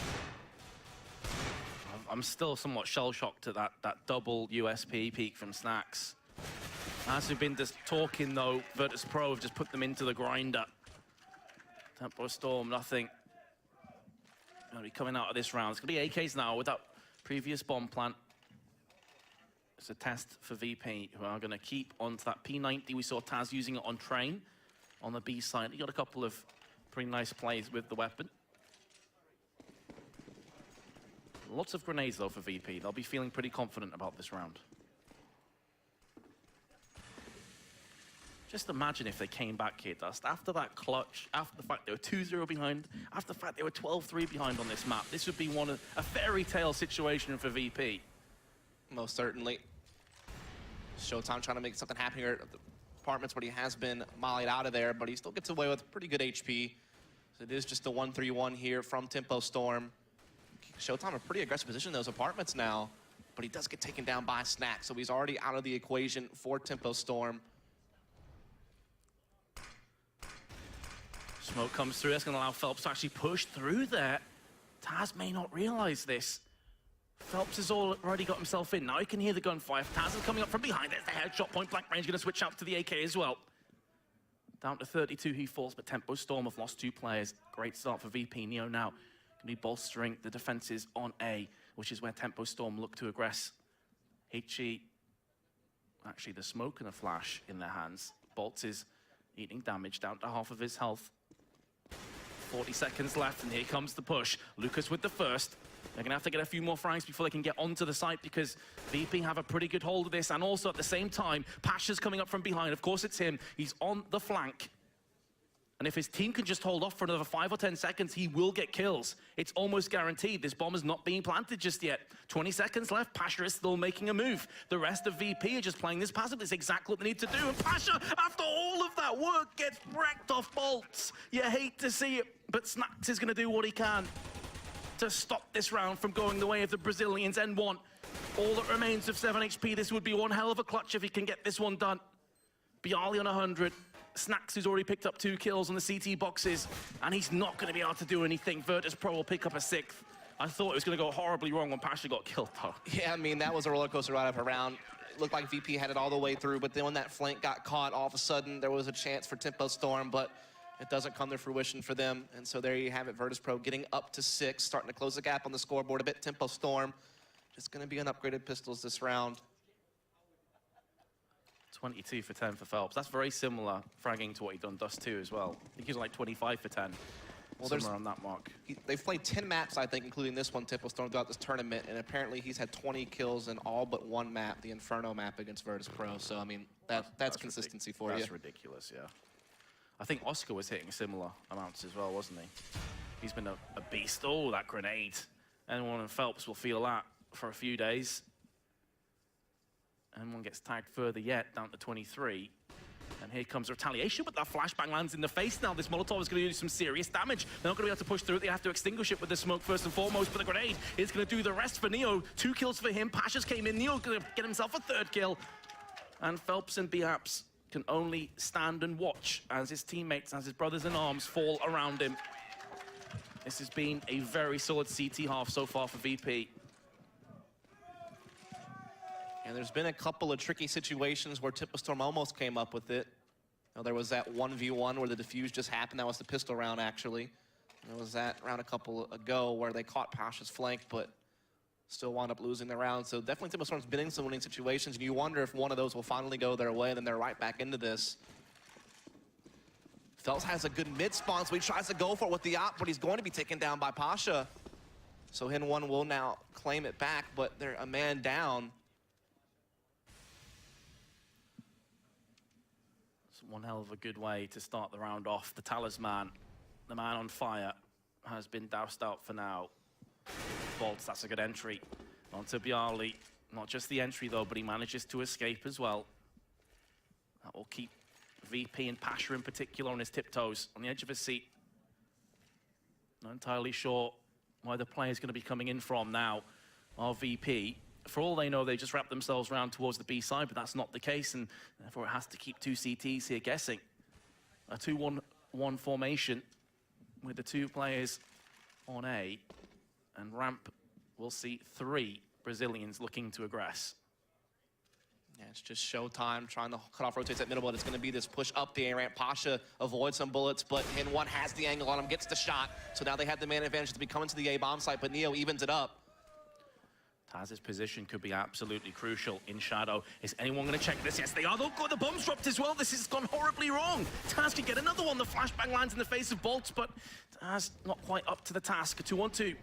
I'm still somewhat shell-shocked at that double USP peak from Snacks. As we've been just talking, though, Virtus.Pro have just put them into the grinder. Tempo.Storm, nothing. Going to be coming out of this round. It's going to be AKs now with that previous bomb plant. It's a test for VP, who are going to keep onto that P90. We saw Taz using it on Train on the B side. He got a couple of pretty nice plays with the weapon. Lots of grenades, though, for VP. They'll be feeling pretty confident about this round. Just imagine if they came back here, Dust, after that clutch, after the fact they were 2-0 behind, after the fact they were 12-3 behind on this map. This would be a fairy tale situation for VP. Most certainly. Showtime trying to make something happen here at the apartments, but he has been mollied out of there, but he still gets away with pretty good HP. So it is just a 1-3-1 here from Tempo.Storm. Showtime a pretty aggressive position in those apartments now, but he does get taken down by Snack, so he's already out of the equation for Tempo.Storm. Smoke comes through. That's going to allow Phelps to actually push through there. Taz may not realize this. Phelps has already got himself in. Now he can hear the gunfire. Taz is coming up from behind. There's the headshot, point blank range. Going to switch out to the AK as well. Down to 32 he falls, but Tempo.Storm have lost 2 players. Great start for VP. Neo now going to be bolstering the defenses on A, which is where Tempo.Storm look to aggress. HE actually the smoke and a flash in their hands. Bolts is eating damage, down to half of his health. 40 seconds left, and here comes the push. Lucas with the first. They're gonna have to get a few more frags before they can get onto the site, because VP have a pretty good hold of this, and also at the same time, Pasha's coming up from behind. Of course it's him, he's on the flank. And if his team can just hold off for another 5 or 10 seconds, he will get kills. It's almost guaranteed. This bomb is not being planted just yet. 20 seconds left, Pasha is still making a move. The rest of VP are just playing this passively. It's exactly what they need to do. And Pasha, after all of that work, gets wrecked off bolts. You hate to see it, but Snacks is gonna do what he can to stop this round from going the way of the Brazilians. N1, all that remains of 7 HP. This would be one hell of a clutch if he can get this one done. Bialy on 100. Snacks, who's already picked up 2 kills on the CT boxes, and he's not going to be able to do anything. Virtus.Pro will pick up a 6th. I thought it was going to go horribly wrong when Pasha got killed, though. Yeah, I mean, that was a roller coaster ride of a round. It looked like VP had it all the way through, but then when that flank got caught, all of a sudden there was a chance for Tempo.Storm, but it doesn't come to fruition for them. And so there you have it, Virtus.Pro getting up to 6, starting to close the gap on the scoreboard a bit. Tempo.Storm just going to be on upgraded pistols this round. 22 for 10 for Phelps. That's very similar fragging to what he'd done Dust 2 as well. I think he was like 25 for 10. Well, somewhere on that mark. They've played 10 maps, I think, including this one, Tempo.Storm, throughout this tournament, and apparently he's had 20 kills in all but one map, the Inferno map against Virtus.Pro. So, I mean, that's consistency for you. That's ridiculous, yeah. I think Oscar was hitting similar amounts as well, wasn't he? He's been a beast. Oh, that grenade. Anyone in Phelps will feel that for a few days. And one gets tagged further yet, down to 23. And here comes retaliation, but that flashbang lands in the face now. This Molotov is going to do some serious damage. They're not going to be able to push through it. They have to extinguish it with the smoke first and foremost, but the grenade is going to do the rest for Neo. 2 kills for him. Pasha's came in. Neo's going to get himself a 3rd kill. And Phelps and Biaps can only stand and watch as his teammates, as his brothers in arms, fall around him. This has been a very solid CT half so far for VP. And there's been a couple of tricky situations where Tempo.Storm almost came up with it. You know, there was that 1v1 where the defuse just happened. That was the pistol round, actually. And there was that round a couple ago where they caught Pasha's flank, but still wound up losing the round. So definitely Tempo.Storm's been in some winning situations, and you wonder if one of those will finally go their way, and then they're right back into this. Phelps has a good mid spawn, so he tries to go for it with the op, but he's going to be taken down by Pasha. So N1 will now claim it back, but they're a man down. One hell of a good way to start the round off. The talisman, the man on fire, has been doused out for now. Bolts, that's a good entry. Onto Bialy. Not just the entry though, but he manages to escape as well. That will keep VP and Pasha in particular on his tiptoes, on the edge of his seat. Not entirely sure where the player's going to be coming in from now. Our VP. For all they know, they just wrap themselves around towards the B side, but that's not the case, and therefore it has to keep 2 CTs here guessing. A 2-1-1 formation with the 2 players on A, and ramp will see 3 Brazilians looking to aggress. Yeah, it's just showtime, trying to cut off rotates at middle, but it's going to be this push up the A ramp. Pasha avoids some bullets, but N1 has the angle on him, gets the shot, so now they have the man advantage to be coming to the A bomb site, but Neo evens it up. Taz's position could be absolutely crucial in shadow. Is anyone going to check this? Yes, they are. They've got the bombs dropped as well. This has gone horribly wrong. Taz could get another one. The flashbang lands in the face of Bolts, but Taz not quite up to the task. A 2-on-2.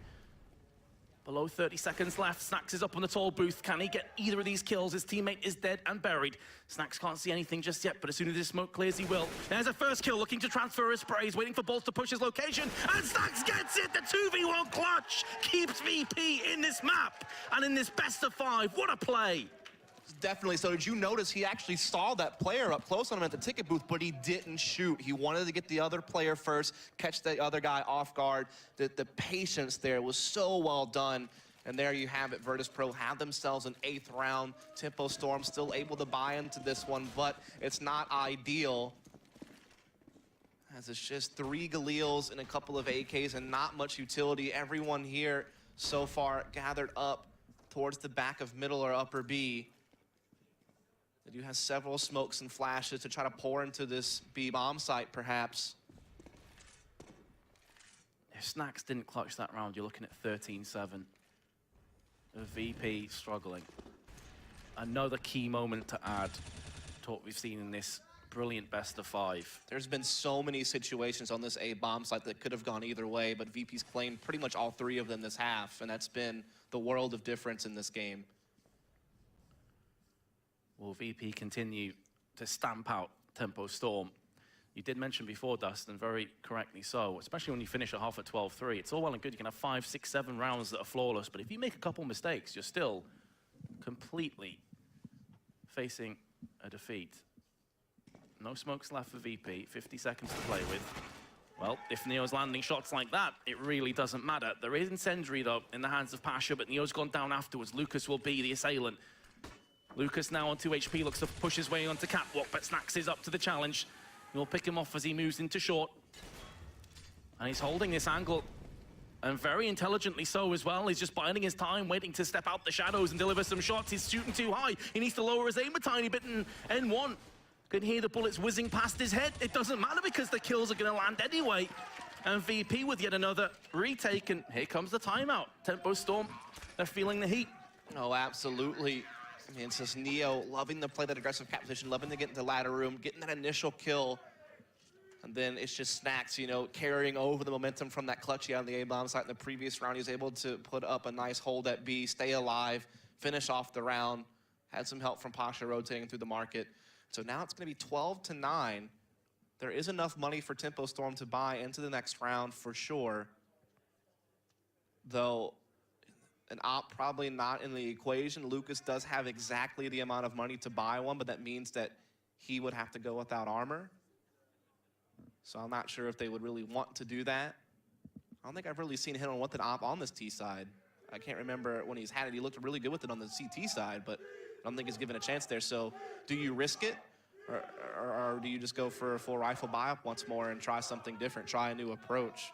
Below 30 seconds left. Snacks is up on the tall booth. Can he get either of these kills? His teammate is dead and buried. Snacks can't see anything just yet, but as soon as this smoke clears, he will. There's a first kill, looking to transfer his spray. He's waiting for Bolts to push his location, and Snacks gets it! The 2v1 clutch keeps VP in this map, and in this best of 5. What a play! Definitely. So did you notice he actually saw that player up close on him at the ticket booth, but he didn't shoot. He wanted to get the other player first, catch the other guy off guard. The patience there was so well done. And there you have it. Virtus.Pro have themselves an 8th round. Tempo.Storm still able to buy into this one, but it's not ideal, as it's just 3 Galils and a couple of AKs and not much utility. Everyone here so far gathered up towards the back of middle or upper B. They do have several smokes and flashes to try to pour into this B bomb site, perhaps. If Snacks didn't clutch that round, you're looking at 13-7. VP struggling. another key moment to add to what we've seen in this brilliant best of 5. There's been so many situations on this A-bomb site that could have gone either way, but VP's claimed pretty much all 3 of them this half, and that's been the world of difference in this game. Will VP continue to stamp out Tempo.Storm? You did mention before, Dustin, very correctly so, especially when you finish a half at 12-3. It's all well and good, you can have 5, 6, 7 rounds that are flawless, but if you make a couple mistakes, you're still completely facing a defeat. No smokes left for VP, 50 seconds to play with. Well, if Neo's landing shots like that, it really doesn't matter. There is Incendiary, though, in the hands of Pasha, but Neo's gone down afterwards. Lucas will be the assailant. Lucas now on 2 HP, looks to push his way onto Catwalk, but Snax is up to the challenge. He'll pick him off as he moves into short. And he's holding this angle, and very intelligently so as well. He's just biding his time, waiting to step out the shadows and deliver some shots. He's shooting too high. He needs to lower his aim a tiny bit, and N1 can hear the bullets whizzing past his head. It doesn't matter because the kills are going to land anyway. And VP with yet another retake, and here comes the timeout. Tempo.Storm, they're feeling the heat. Oh, absolutely. I mean, it's just Neo loving to play that aggressive cap position, loving to get into ladder room, getting that initial kill. And then it's just Snax, you know, carrying over the momentum from that clutch he had on the A-bomb site in the previous round. He was able to put up a nice hold at B, stay alive, finish off the round. Had some help from Pasha rotating through the market. So now it's going to be 12-9. There is enough money for Tempo.Storm to buy into the next round for sure. Though an op probably not in the equation. Lucas does have exactly the amount of money to buy one, but that means that he would have to go without armor. So I'm not sure if they would really want to do that. I don't think I've really seen him on with an op on this T side. I can't remember when he's had it. He looked really good with it on the CT side, but I don't think he's given a chance there. So do you risk it? Or do you just go for a full rifle buy-up once more and try something different, try a new approach?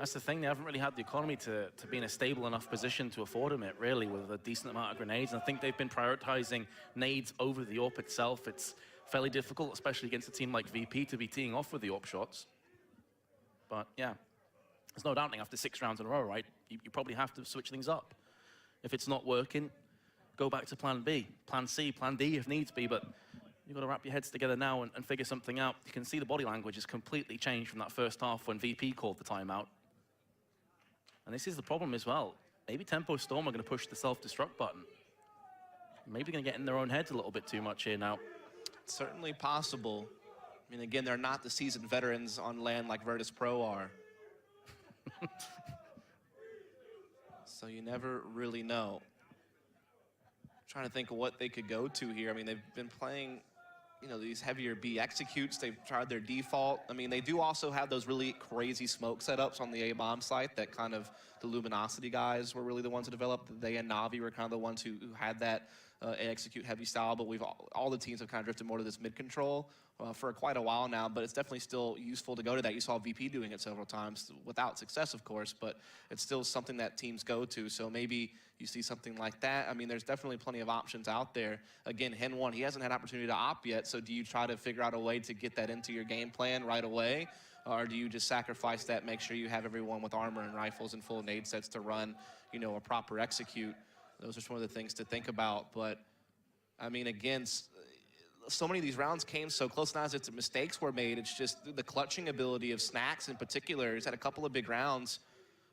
That's the thing, they haven't really had the economy to be in a stable enough position to afford him it, really, with a decent amount of grenades. And I think they've been prioritizing nades over the AWP itself. It's fairly difficult, especially against a team like VP, to be teeing off with the AWP shots. But yeah, there's no doubting after 6 rounds in a row, right? You probably have to switch things up. If it's not working, go back to plan B, plan C, plan D if needs be, but you've got to wrap your heads together now and figure something out. You can see the body language has completely changed from that first half when VP called the timeout. And this is the problem as well. Maybe Tempo.Storm are going to push the self-destruct button. Maybe going to get in their own heads a little bit too much here now. It's certainly possible. I mean, again, they're not the seasoned veterans on land like Virtus.Pro are. So you never really know. Trying to think of what they could go to here. I mean, they've been playing, you know, these heavier B executes. They've tried their default. I mean, they do also have those really crazy smoke setups on the A-bomb site that kind of the Luminosity guys were really the ones who developed. They and Navi were kind of the ones who had that execute heavy style, but we've all the teams have kind of drifted more to this mid control for quite a while now, but it's definitely still useful to go to that. You saw VP doing it several times without success, of course, but it's still something that teams go to. So maybe you see something like that. I mean, there's definitely plenty of options out there. Again, Hen1, he hasn't had opportunity to op yet, so do you try to figure out a way to get that into your game plan right away? Or do you just sacrifice that, make sure you have everyone with armor and rifles and full nade sets to run, you know, a proper execute? Those are some of the things to think about. But, I mean, again, so many of these rounds came so close. Not as it's mistakes were made, it's just the clutching ability of Snax in particular. He's had a couple of big rounds.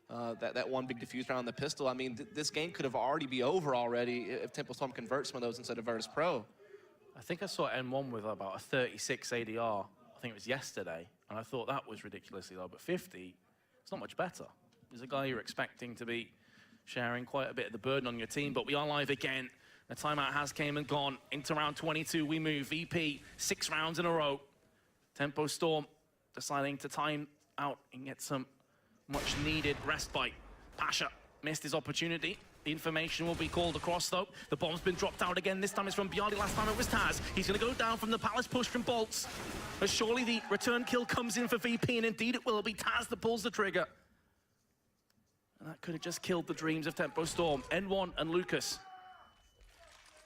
That one big diffuse round on the pistol. I mean, this game could have already be over already if Tempo.Storm converts some of those instead of Virtus.Pro. I think I saw N1 with about a 36 ADR. I think it was yesterday, and I thought that was ridiculously low, but 50, it's not much better. There's a guy you're expecting to be sharing quite a bit of the burden on your team, but we are live again. The timeout has came and gone. Into round 22 we move. VP, 6 rounds in a row. Tempo.Storm deciding to time out and get some much needed respite. Pasha missed his opportunity. The information will be called across though. The bomb's been dropped out again. This time it's from Bialy. Last time it was Taz. He's going to go down from the Palace push from Bolts. But surely the return kill comes in for VP, and indeed it will be Taz that pulls the trigger. And that could have just killed the dreams of Tempo.Storm. N1 and Lucas.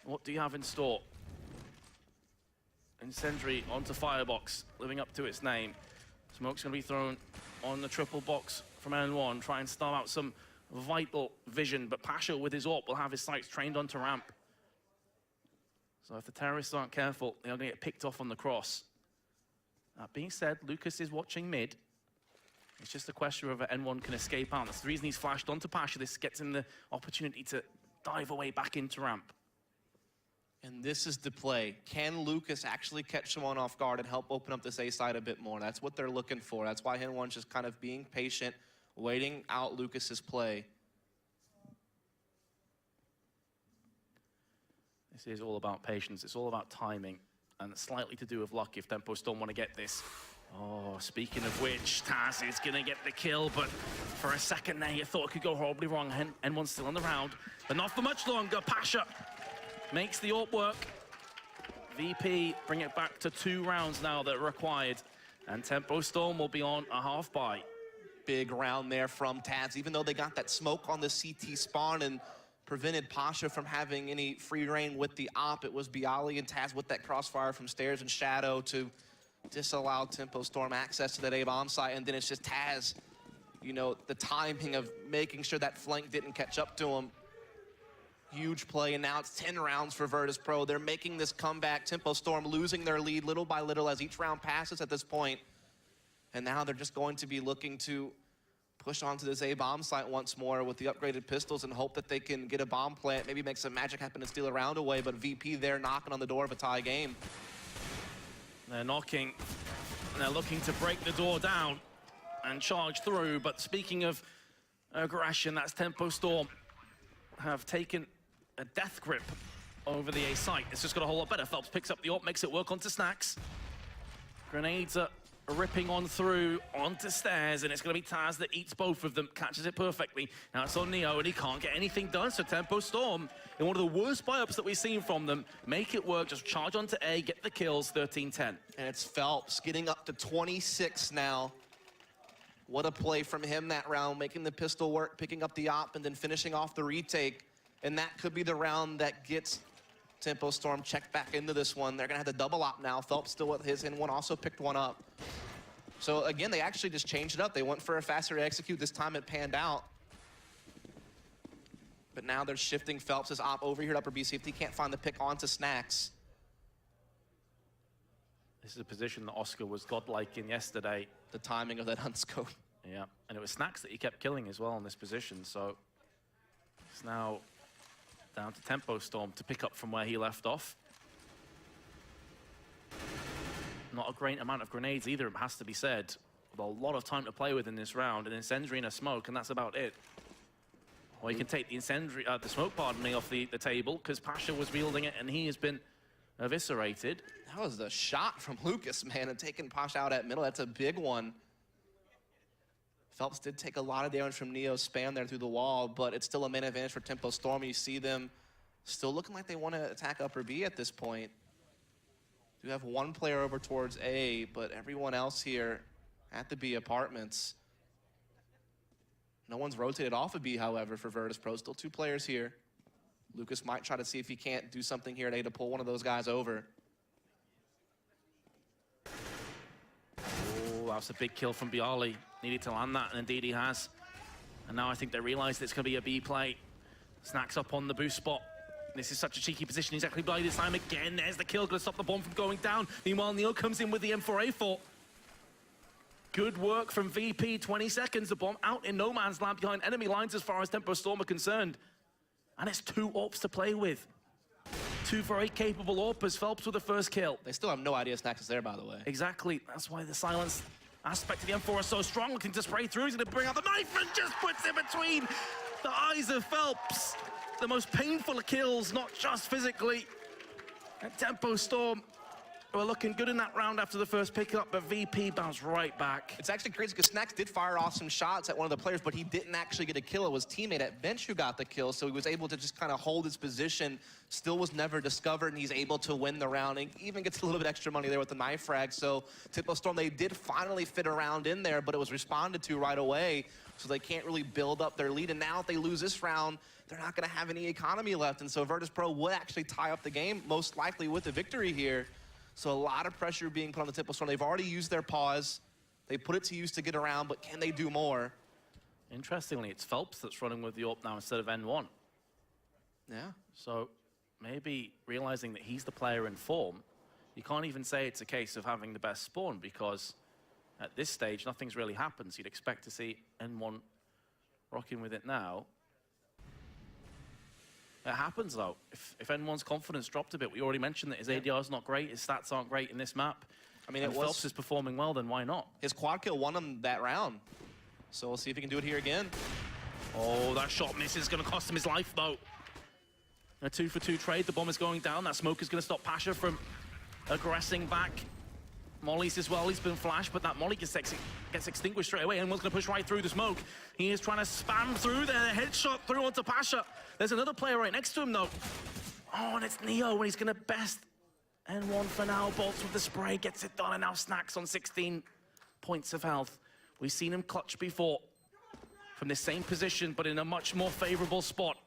What do you have in store? Incendiary onto Firebox, living up to its name. Smoke's going to be thrown on the triple box from N1, try and starve out some vital vision, but Pasha with his AWP will have his sights trained onto ramp. So if the terrorists aren't careful, they're going to get picked off on the cross. That being said, Lucas is watching mid. It's just a question of whether N1 can escape out. That's the reason he's flashed onto Pasha. This gets him the opportunity to dive away back into ramp. And this is the play. Can Lucas actually catch someone off guard and help open up this A side a bit more? That's what they're looking for. That's why N1's just kind of being patient, waiting out Lucas's play. This is all about patience. It's all about timing. And slightly to do with luck if Tempo.Storm want to get this. Oh, speaking of which, Taz is going to get the kill, but for a second there, you thought it could go horribly wrong. N1's still on the round, but not for much longer. Pasha makes the AWP work. VP bring it back to 2 rounds now that are required, and Tempo.Storm will be on a half buy. Big round there from Taz, even though they got that smoke on the CT spawn and prevented Pasha from having any free reign with the AWP. It was Bialy and Taz with that crossfire from stairs and shadow to disallow Tempo.Storm access to that A-bomb site, and then it's just Taz, you know, the timing of making sure that flank didn't catch up to him. Huge play, and now it's 10 rounds for Virtus.Pro. They're making this comeback. Tempo.Storm losing their lead little by little as each round passes at this point. And now they're just going to be looking to push onto this A-bomb site once more with the upgraded pistols and hope that they can get a bomb plant, maybe make some magic happen and steal a round away, but VP there knocking on the door of a tie game. They're knocking, and they're looking to break the door down and charge through, but speaking of aggression, that's Tempo.Storm have taken a death grip over the A site. It's just got a whole lot better. Phelps picks up the AWP, makes it work onto Snacks. Grenades are ripping on through onto stairs, and it's going to be Taz that eats both of them, catches it perfectly. Now it's on Neo, and he can't get anything done, so Tempo.Storm, in one of the worst buy-ups that we've seen from them, make it work, just charge onto A, get the kills, 13-10. And it's Phelps getting up to 26 now. What a play from him that round, making the pistol work, picking up the AWP, and then finishing off the retake. And that could be the round that gets Tempo.Storm checked back into this one. They're gonna have the double AWP now. Phelps still with his, and one also picked one up. So again, they actually just changed it up. They went for a faster execute. This time it panned out. But now they're shifting Phelps' AWP over here to upper B, see if he can't find the pick onto Snacks. This is a position that Oscar was godlike in yesterday. The timing of that unscope. Yeah, and it was Snacks that he kept killing as well in this position, so it's now down to Tempo.Storm to pick up from where he left off. Not a great amount of grenades either, it has to be said. With a lot of time to play with in this round, an incendiary and a smoke, and that's about it. Or you can take the incendiary, the smoke, pardon me, off the table, because Pasha was wielding it, and he has been eviscerated. That was the shot from Lucas, man, and taking Pasha out at middle. That's a big one. Phelps did take a lot of damage from Neo's spam there through the wall, but it's still a main advantage for Tempo.Storm. You see them still looking like they want to attack upper B at this point. Do have one player over towards A, but everyone else here at the B apartments. No one's rotated off of B, however, for Virtus.Pro. Still 2 players here. Lucas might try to see if he can't do something here at A to pull one of those guys over. Oh, that's a big kill from Bialy. Needed to land that, and indeed he has. And now I think they realize it's going to be a B play. Snacks up on the boost spot. This is such a cheeky position, exactly by this time again. There's the kill, gonna stop the bomb from going down. Meanwhile, Neo comes in with the M4A4. Good work from VP, 20 seconds. The bomb out in no man's land behind enemy lines as far as Tempo.Storm are concerned. And it's 2 AWPs to play with. 2 very capable AWPers. Phelps with the first kill. They still have no idea Snacks is there, by the way. Exactly, that's why the silence aspect of the M4 is so strong, looking to spray through. He's gonna bring out the knife and just puts it between the eyes of Phelps. The most painful of kills, not just physically. And Tempo.Storm were looking good in that round after the first pickup, but VP bounced right back. It's actually crazy because Snacks did fire off some shots at one of the players, but he didn't actually get a kill. It was teammate at bench who got the kill, so he was able to just kind of hold his position. Still was never discovered, and he's able to win the round. And even gets a little bit extra money there with the knife frag. So Tempo.Storm, they did finally fit a round in there, but it was responded to right away, so they can't really build up their lead. And now if they lose this round, they're not going to have any economy left. And so Virtus.Pro would actually tie up the game, most likely with the victory here. So a lot of pressure being put on the Tempo.Storm. They've already used their pause. They put it to use to get around, but can they do more? Interestingly, it's Phelps that's running with the AWP now instead of N1. Yeah. So maybe realizing that he's the player in form, you can't even say it's a case of having the best spawn, because at this stage, nothing's really happened. So you'd expect to see N1 rocking with it now. It happens, though. If N1's confidence dropped a bit, we already mentioned that his ADR's not great, his stats aren't great in this map. I mean, if Phelps is performing well, then why not? His quad kill won him that round. So we'll see if he can do it here again. Oh, that shot miss is going to cost him his life, though. A 2-for-2 trade. The bomb is going down. That smoke is going to stop Pasha from aggressing back. Molly's as well. He's been flashed, but that Molly gets extinguished straight away. And one's going to push right through the smoke. He is trying to spam through there. Headshot through onto Pasha. There's another player right next to him, though. Oh, and it's Neo, and he's going to best N1 for now. Bolts with the spray, gets it done, and now Snacks on 16 points of health. We've seen him clutch before from the same position, but in a much more favorable spot.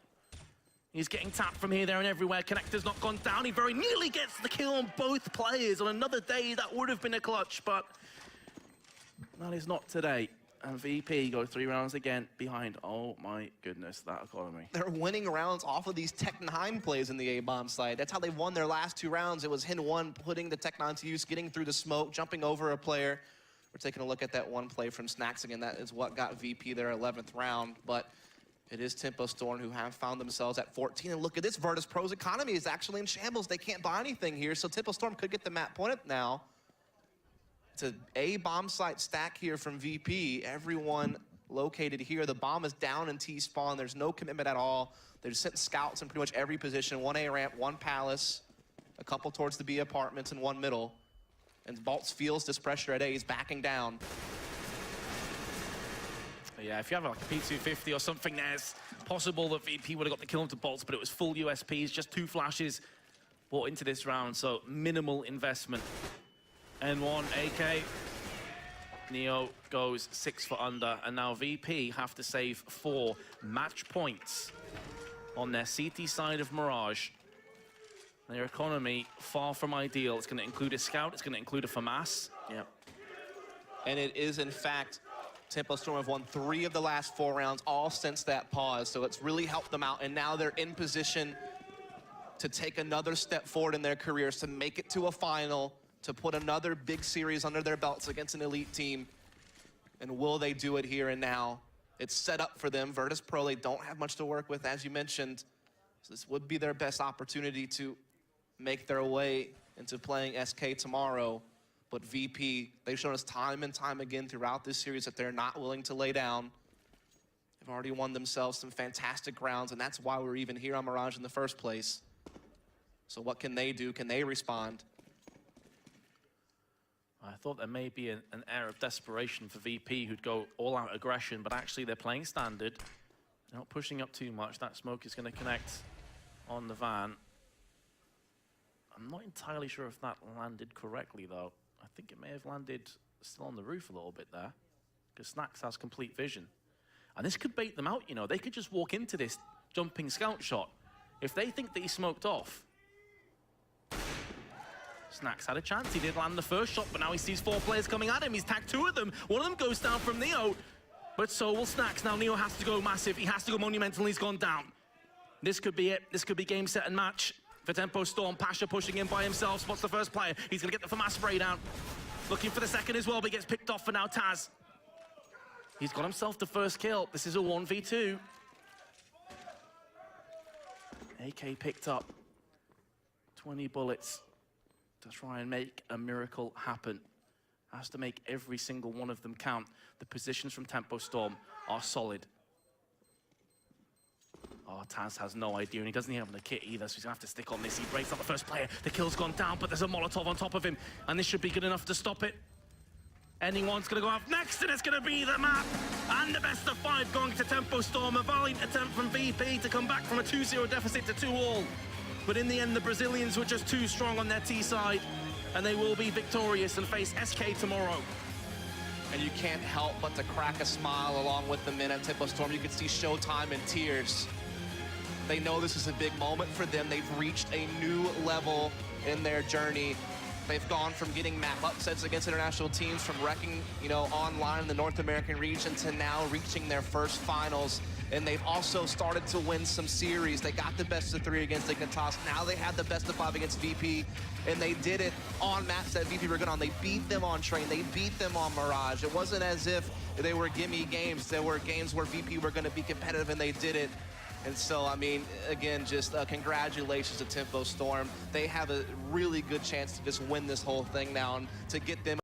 He's getting tapped from here, there, and everywhere. Connector's not gone down. He very nearly gets the kill on both players. On another day, that would have been a clutch, but that is not today. And VP go 3 rounds again behind. Oh my goodness, that economy. They're winning rounds off of these Tech-9 plays in the A-bomb side. That's how they won their last 2 rounds. It was Hin1 putting the Tech-9 to use, getting through the smoke, jumping over a player. We're taking a look at that one play from Snacks again. That is what got VP their 11th round, but it is Tempo.Storm who have found themselves at 14. And look at this, Virtus.Pro's economy is actually in shambles. They can't buy anything here, so Tempo.Storm could get the map point now. It's a A-bomb site stack here from VP. Everyone located here. The bomb is down in T-spawn. There's no commitment at all. They've sent scouts in pretty much every position. 1 A ramp, 1 palace, a couple towards the B apartments, and 1 middle. And Bolts feels this pressure at A. He's backing down. Yeah, if you have like a P250 or something, there's possible that VP would have got the kill onto Bolts, but it was full USPs, just 2 flashes brought into this round, so minimal investment. N1, AK. Neo goes 6 for under, and now VP have to save 4 match points on their CT side of Mirage. Their economy, far from ideal. It's going to include a scout, it's going to include a FAMAS. Yep. And it is, in fact, Tempo.Storm have won 3 of the last 4 rounds, all since that pause, so it's really helped them out, and now they're in position to take another step forward in their careers, to make it to a final, to put another big series under their belts against an elite team. And will they do it here and now? It's set up for them. Virtus.Pro, they don't have much to work with, as you mentioned. So this would be their best opportunity to make their way into playing SK tomorrow. But VP, they've shown us time and time again throughout this series that they're not willing to lay down. They've already won themselves some fantastic rounds, and that's why we're even here on Mirage in the first place. So what can they do? Can they respond? I thought there may be an air of desperation for VP who'd go all-out aggression, but actually they're playing standard. They're not pushing up too much. That smoke is going to connect on the van. I'm not entirely sure if that landed correctly, though. I think it may have landed still on the roof a little bit there, because Snacks has complete vision. And this could bait them out, you know. They could just walk into this jumping scout shot. If they think that he smoked off, Snacks had a chance. He did land the first shot, but now he sees 4 players coming at him. He's tagged 2 of them. One of them goes down from Neo, but so will Snacks. Now Neo has to go massive. He has to go monumental. He's gone down. This could be it. This could be game, set, and match for Tempo.Storm. Pasha pushing in by himself. Spots the first player. He's going to get the FAMAS spray down. Looking for the second as well, but he gets picked off for now Taz. He's got himself the first kill. This is a 1v2. AK picked up 20 bullets to try and make a miracle happen. Has to make every single one of them count. The positions from Tempo.Storm are solid. Oh, Taz has no idea, and he doesn't even have the kit either, so he's gonna have to stick on this. He breaks up the first player. The kill's gone down, but there's a Molotov on top of him, and this should be good enough to stop it. Ending one's gonna go out next, and it's gonna be the map. And the best of 5 going to Tempo.Storm. A valiant attempt from VP to come back from a 2-0 deficit to 2-all. But in the end, the Brazilians were just too strong on their T side, and they will be victorious and face SK tomorrow. And you can't help but to crack a smile along with the men at Tempo.Storm. You can see Showtime in tears. They know this is a big moment for them. They've reached a new level in their journey. They've gone from getting map upsets against international teams, from wrecking, you know, online in the North American region, to now reaching their first finals and they've also started to win some series. They got the best of 3 against Ignitas. Now they have the best of 5 against VP, and they did it on maps that VP were good on. They beat them on Train. They beat them on Mirage. It wasn't as if they were gimme games. There were games where VP were going to be competitive, and they did it. And so, I mean, again, just congratulations to Tempo.Storm. They have a really good chance to just win this whole thing now and to get them